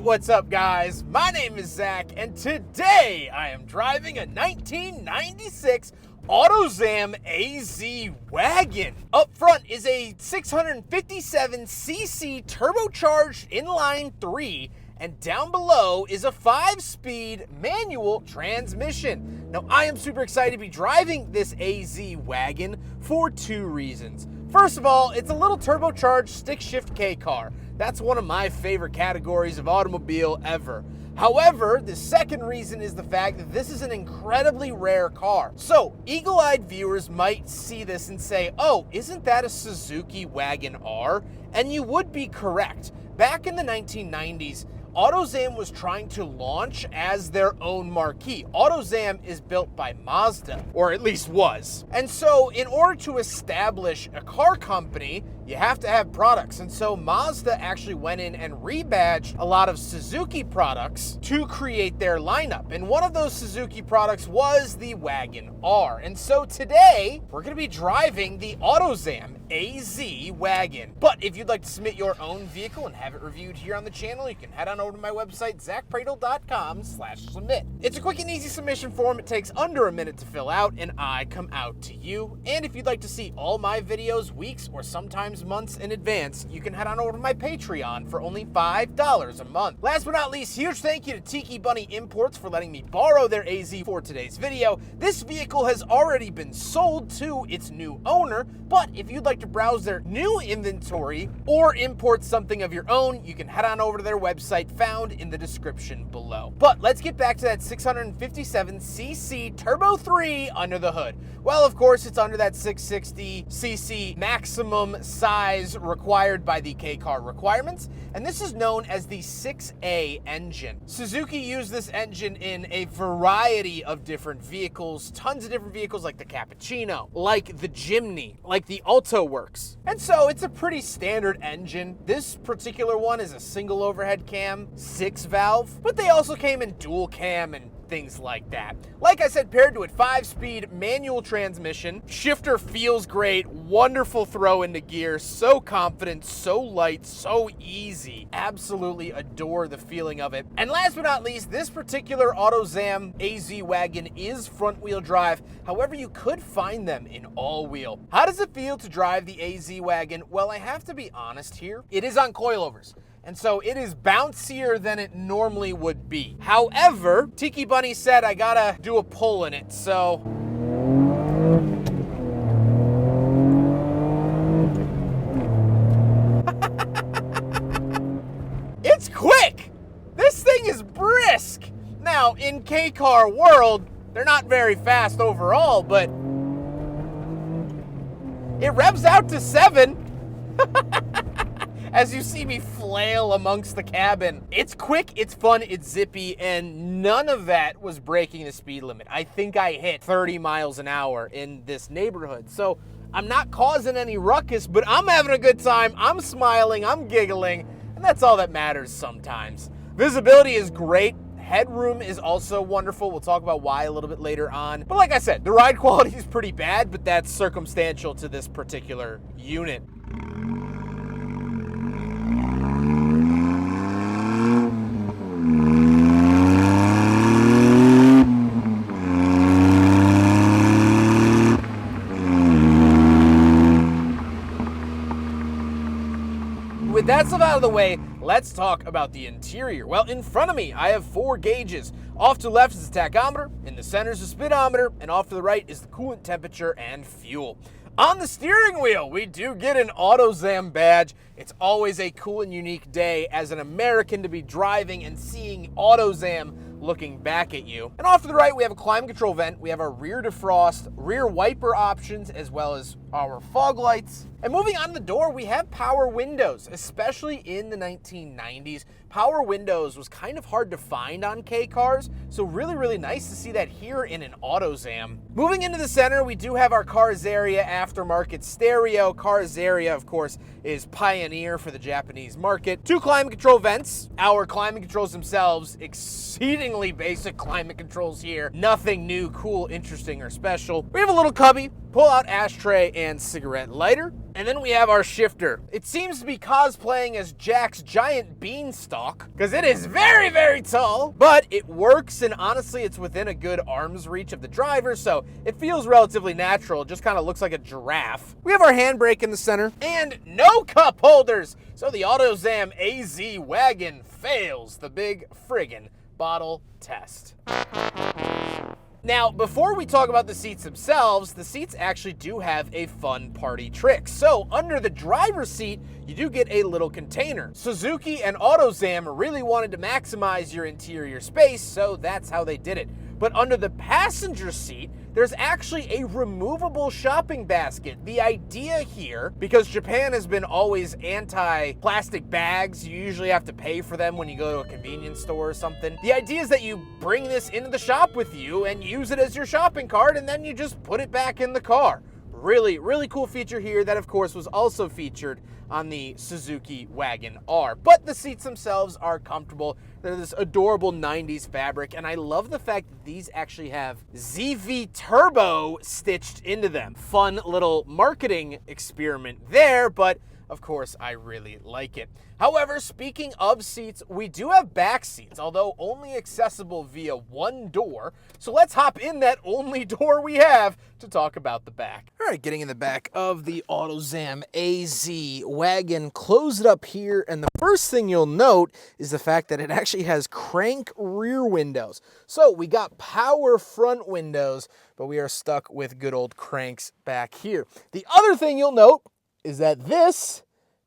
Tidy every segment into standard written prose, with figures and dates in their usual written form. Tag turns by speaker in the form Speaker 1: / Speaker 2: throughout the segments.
Speaker 1: What's up, guys? My name is Zack, and today I am driving a 1996 Autozam AZ-Wagon. Up front is a 657cc turbocharged inline 3, and down below is a 5-speed manual transmission. Now, I am super excited to be driving this AZ-Wagon for two reasons. First of all, it's a little turbocharged stick-shift K car. That's one of my favorite categories of automobile ever. However, the second reason is the fact that this is an incredibly rare car. So, eagle-eyed viewers might see this and say, oh, isn't that a Suzuki Wagon R? And you would be correct. Back in the 1990s, Autozam was trying to launch as their own marquee. Autozam is built by Mazda, or at least was. And so in order to establish a car company, you have to have products. And so Mazda actually went in and rebadged a lot of Suzuki products to create their lineup. And one of those Suzuki products was the Wagon R. And so today, we're gonna be driving the Autozam AZ-Wagon. But if you'd like to submit your own vehicle and have it reviewed here on the channel, you can head on over to my website, zackpradel.com/submit. It's a quick and easy submission form. It takes under a minute to fill out, and I come out to you. And if you'd like to see all my videos weeks or sometimes months in advance, you can head on over to my Patreon for only $5 a month. Last but not least, huge thank you to Tiki Bunny Imports for letting me borrow their AZ for today's video. This vehicle has already been sold to its new owner, but if you'd like to browse their new inventory or import something of your own, you can head on over to their website found in the description below. But let's get back to that 657cc Turbo 3 under the hood. Well, of course, it's under that 660cc maximum size required by the K-car requirements, and this is known as the 6A engine. Suzuki used this engine in a variety of different vehicles, tons of different vehicles like the Cappuccino, like the Jimny, like the AutoWorks. And so it's a pretty standard engine. This particular one is a single overhead cam, 6-valve, but they also came in dual cam and things like that. Like I said, paired to it, 5-speed manual transmission. Shifter feels great, wonderful throw into gear, so confident, so light, so easy. Absolutely adore the feeling of it. And last but not least, this particular Autozam AZ-Wagon is front-wheel drive. However, you could find them in all-wheel. How does it feel to drive the AZ-Wagon? Well, I have to be honest here. It is on coilovers, and so it is bouncier than it normally would be. However, Tiki Bunny said I gotta do a pull in it, so. It's quick! This thing is brisk! Now, in K-car world, they're not very fast overall, but it revs out to 7. As you see me flail amongst the cabin. It's quick, it's fun, it's zippy, and none of that was breaking the speed limit. I think I hit 30 miles an hour in this neighborhood. So I'm not causing any ruckus, but I'm having a good time. I'm smiling, I'm giggling, and that's all that matters sometimes. Visibility is great. Headroom is also wonderful. We'll talk about why a little bit later on. But like I said, the ride quality is pretty bad, but that's circumstantial to this particular unit. With that stuff out of the way, let's talk about the interior. Well, in front of me, I have 4 gauges. Off to the left is the tachometer, in the center is the speedometer, and off to the right is the coolant temperature and fuel. On the steering wheel, we do get an Autozam badge. It's always a cool and unique day as an American to be driving and seeing Autozam looking back at you. And off to the right, we have a climate control vent. We have our rear defrost, rear wiper options, as well as our fog lights. And moving on to the door, we have power windows, especially in the 1990s. Power windows was kind of hard to find on K cars, so really, really nice to see that here in an Autozam. Moving into the center, we do have our Carrozzeria aftermarket stereo. Carrozzeria, of course, is pioneer for the Japanese market. 2 climate control vents. Our climate controls themselves, exceedingly basic climate controls here. Nothing new, cool, interesting, or special. We have a little cubby pull out ashtray and cigarette lighter. And then we have our shifter. It seems to be cosplaying as Jack's giant beanstalk, because it is very, very tall, but it works, and honestly, it's within a good arm's reach of the driver, so it feels relatively natural. It just kind of looks like a giraffe. We have our handbrake in the center, and no cup holders, so the Autozam AZ-Wagon fails the big friggin' bottle test. Now, before we talk about the seats themselves, the seats actually do have a fun party trick. So, under the driver's seat, you do get a little container. Suzuki and Autozam really wanted to maximize your interior space, so that's how they did it. But under the passenger seat, there's actually a removable shopping basket. The idea here, because Japan has been always anti-plastic bags, you usually have to pay for them when you go to a convenience store or something. The idea is that you bring this into the shop with you and use it as your shopping cart, and then you just put it back in the car. Really, really cool feature here that, of course, was also featured on the Suzuki Wagon R. But the seats themselves are comfortable. They're this adorable 90s fabric, and I love the fact that these actually have ZV Turbo stitched into them. Fun little marketing experiment there, but of course, I really like it. However, speaking of seats, we do have back seats, although only accessible via one door. So let's hop in that only door we have to talk about the back. All right, getting in the back of the Autozam AZ-Wagon, close it up here, and the first thing you'll note is the fact that it actually has crank rear windows. So we got power front windows, but we are stuck with good old cranks back here. The other thing you'll note is that this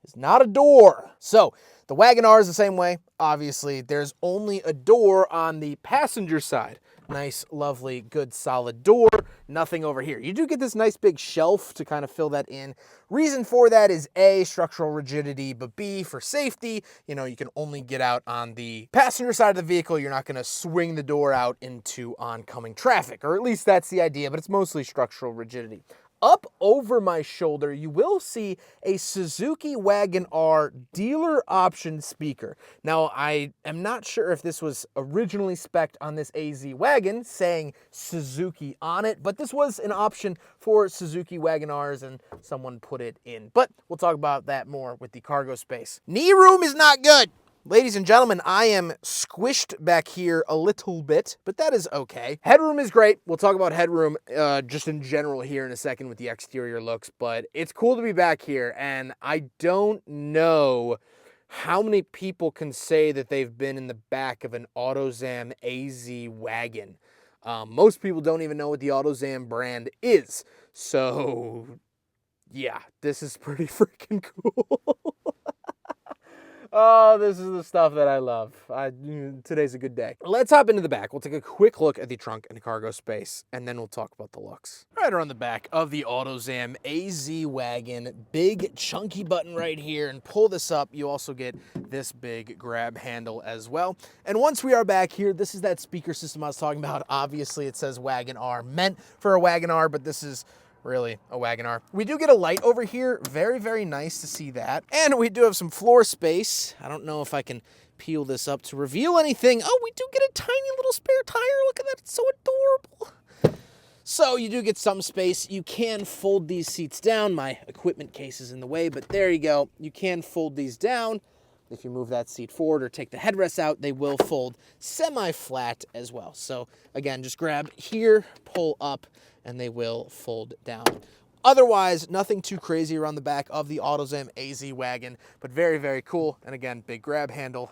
Speaker 1: is not a door. So the Wagon R is the same way. Obviously, there's only a door on the passenger side. Nice, lovely, good, solid door. Nothing over here. You do get this nice big shelf to kind of fill that in. Reason for that is A, structural rigidity, but B, for safety. You know, you can only get out on the passenger side of the vehicle. You're not going to swing the door out into oncoming traffic, or at least that's the idea, but it's mostly structural rigidity. Up over my shoulder, you will see a Suzuki Wagon R dealer option speaker. Now, I am not sure if this was originally spec'd on this AZ Wagon, saying Suzuki on it, but this was an option for Suzuki Wagon Rs, and someone put it in. But we'll talk about that more with the cargo space. Knee room is not good. Ladies and gentlemen, I am squished back here a little bit, but that is okay. Headroom is great. We'll talk about headroom just in general here in a second with the exterior looks, but it's cool to be back here, and I don't know how many people can say that they've been in the back of an Autozam AZ Wagon. Most people don't even know what the Autozam brand is, so yeah, this is pretty freaking cool. Oh, this is the stuff that I love. Today's a good day. Let's hop into the back. We'll take a quick look at the trunk and the cargo space, and then we'll talk about the looks. Right around the back of the Autozam AZ Wagon, big chunky button right here, and pull this up. You also get this big grab handle as well. And once we are back here, this is that speaker system I was talking about. Obviously, it says Wagon R, meant for a Wagon R, but this is really a Wagon R. We do get a light over here. Very, very nice to see that. And we do have some floor space. I don't know if I can peel this up to reveal anything. Oh, we do get a tiny little spare tire. Look at that. It's so adorable. So you do get some space. You can fold these seats down. My equipment case is in the way, but there you go. You can fold these down. If you move that seat forward or take the headrest out, they will fold semi-flat as well. So again, just grab here, pull up, and they will fold down. Otherwise, nothing too crazy around the back of the Autozam AZ Wagon, but very, very cool. And again, big grab handle.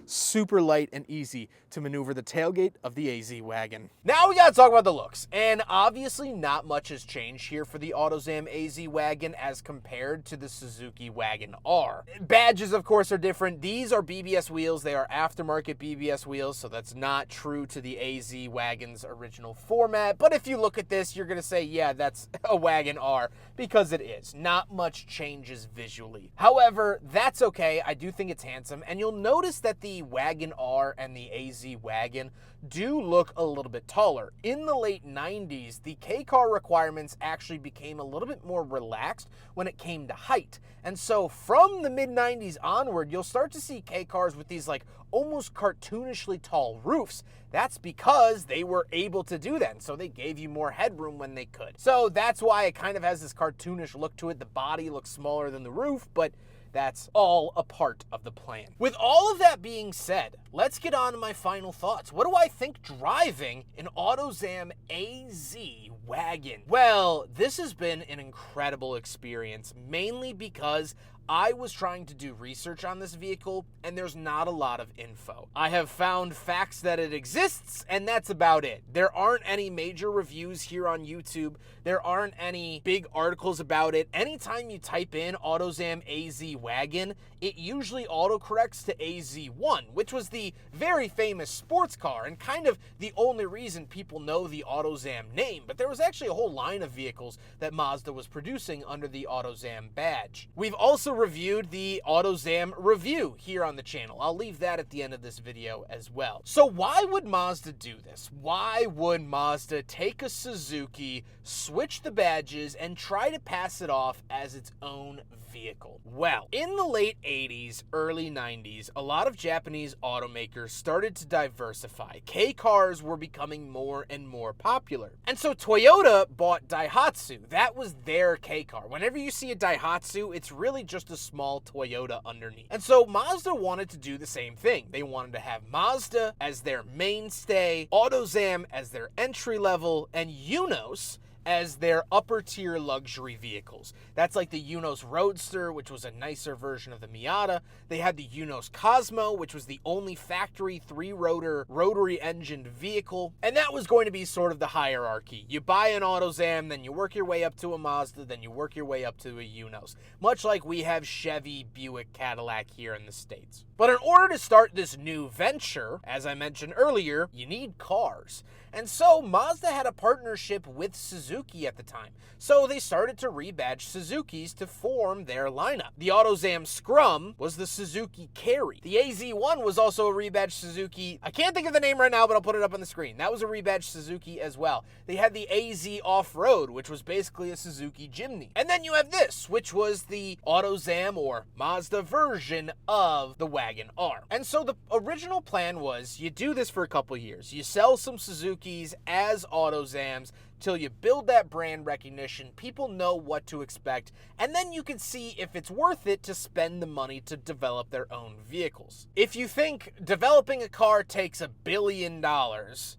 Speaker 1: Super light and easy to maneuver the tailgate of the AZ Wagon. Now we gotta talk about the looks, and obviously not much has changed here for the Autozam AZ Wagon as compared to the Suzuki Wagon R. Badges, of course, are different. These are BBS wheels. They are aftermarket BBS wheels, so that's not true to the AZ Wagon's original format. But if you look at this, you're gonna say, yeah, that's a Wagon R, because it is. Not much changes visually. However, that's okay. I do think it's handsome, and you'll notice that the Wagon R and the AZ-Wagon do look a little bit taller. In the late 90s, the K-car requirements actually became a little bit more relaxed when it came to height. And so from the mid-90s onward, you'll start to see K-cars with these like almost cartoonishly tall roofs. That's because they were able to do that, and so they gave you more headroom when they could. So that's why it kind of has this cartoonish look to it. The body looks smaller than the roof, but that's all a part of the plan. With all of that being said, let's get on to my final thoughts. What do I think driving an Autozam AZ-Wagon? Well, this has been an incredible experience, mainly because I was trying to do research on this vehicle, and there's not a lot of info. I have found facts that it exists, and that's about it. There aren't any major reviews here on YouTube. There aren't any big articles about it. Anytime you type in Autozam AZ-Wagon, it usually autocorrects to AZ-1, which was the very famous sports car, and kind of the only reason people know the Autozam name. But there was actually a whole line of vehicles that Mazda was producing under the Autozam badge. We've also reviewed the Autozam review here on the channel. I'll leave that at the end of this video as well. So why would Mazda do this? Why would Mazda take a Suzuki, switch the badges, and try to pass it off as its own vehicle? Well, in the late 80s, early 90s, a lot of Japanese automakers started to diversify. K-cars were becoming more and more popular. And so Toyota bought Daihatsu. That was their K-car. Whenever you see a Daihatsu, it's really just a small Toyota underneath. And so Mazda wanted to do the same thing. They wanted to have Mazda as their mainstay, Autozam as their entry level, and Yunos as their upper tier luxury vehicles. That's like the Yunos Roadster, which was a nicer version of the Miata. They had the Yunos Cosmo, which was the only factory 3-rotor rotary engined vehicle. And that was going to be sort of the hierarchy. You buy an Autozam, then you work your way up to a Mazda, then you work your way up to a Yunos. Much like we have Chevy, Buick, Cadillac here in the States. But in order to start this new venture, as I mentioned earlier, you need cars. And so Mazda had a partnership with Suzuki at the time. So they started to rebadge Suzukis to form their lineup. The Autozam Scrum was the Suzuki Carry. The AZ-1 was also a rebadged Suzuki. I can't think of the name right now, but I'll put it up on the screen. That was a rebadged Suzuki as well. They had the AZ Off-Road, which was basically a Suzuki Jimny. And then you have this, which was the Autozam or Mazda version of the Wagon R. And so the original plan was you do this for a couple years. You sell some Suzukis as Autozams till you build that brand recognition, people know what to expect, and then you can see if it's worth it to spend the money to develop their own vehicles. If you think developing a car takes $1 billion,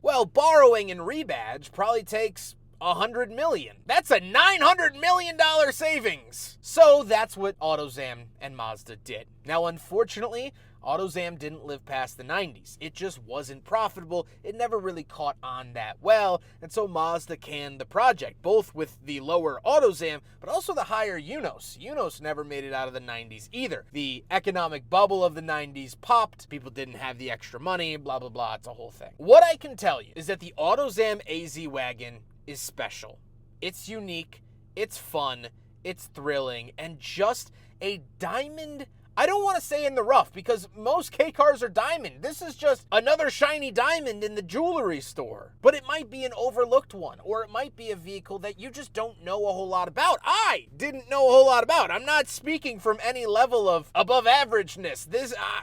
Speaker 1: well, borrowing and rebadge probably takes $100 million. That's a $900 million savings. So that's what Autozam and Mazda did. Now, unfortunately, Autozam didn't live past the 90s. It just wasn't profitable. It never really caught on that well, and so Mazda canned the project, both with the lower Autozam, but also the higher Yunos. Yunos never made it out of the 90s either. The economic bubble of the 90s popped, people didn't have the extra money, blah, blah, blah, it's a whole thing. What I can tell you is that the Autozam AZ-Wagon is special. It's unique, it's fun, it's thrilling, and just a diamond. I don't want to say in the rough, because most K-cars are diamond. This is just another shiny diamond in the jewelry store. But it might be an overlooked one, or it might be a vehicle that you just don't know a whole lot about. I didn't know a whole lot about. I'm not speaking from any level of above averageness.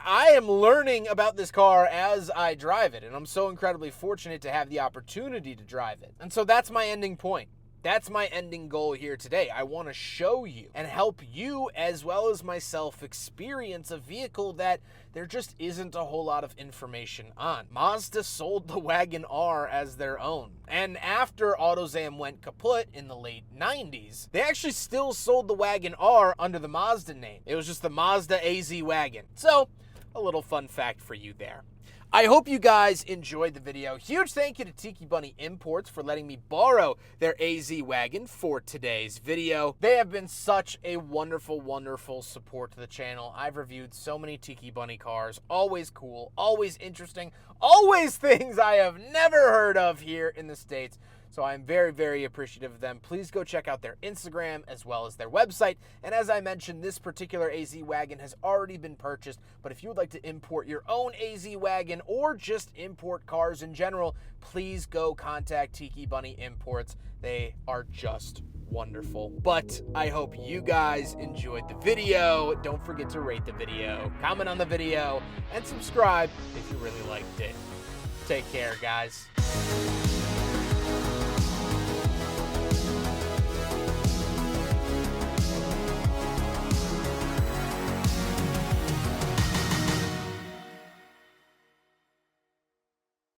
Speaker 1: I am learning about this car as I drive it, and I'm so incredibly fortunate to have the opportunity to drive it. And so that's my ending point. That's my ending goal here today. I want to show you and help you as well as myself experience a vehicle that there just isn't a whole lot of information on. Mazda sold the Wagon R as their own. And after Autozam went kaput in the late 90s, they actually still sold the Wagon R under the Mazda name. It was just the Mazda AZ-Wagon. So, a little fun fact for you there. I hope you guys enjoyed the video. Huge thank you to Tiki Bunny Imports for letting me borrow their AZ-Wagon for today's video. They have been such a wonderful, wonderful support to the channel. I've reviewed so many Tiki Bunny cars. Always cool, always interesting, always things I have never heard of here in the States. So I'm very, very appreciative of them. Please go check out their Instagram as well as their website. And as I mentioned, this particular AZ-Wagon has already been purchased, but if you would like to import your own AZ-Wagon or just import cars in general, please go contact Tiki Bunny Imports. They are just wonderful. But I hope you guys enjoyed the video. Don't forget to rate the video, comment on the video, and subscribe if you really liked it. Take care, guys.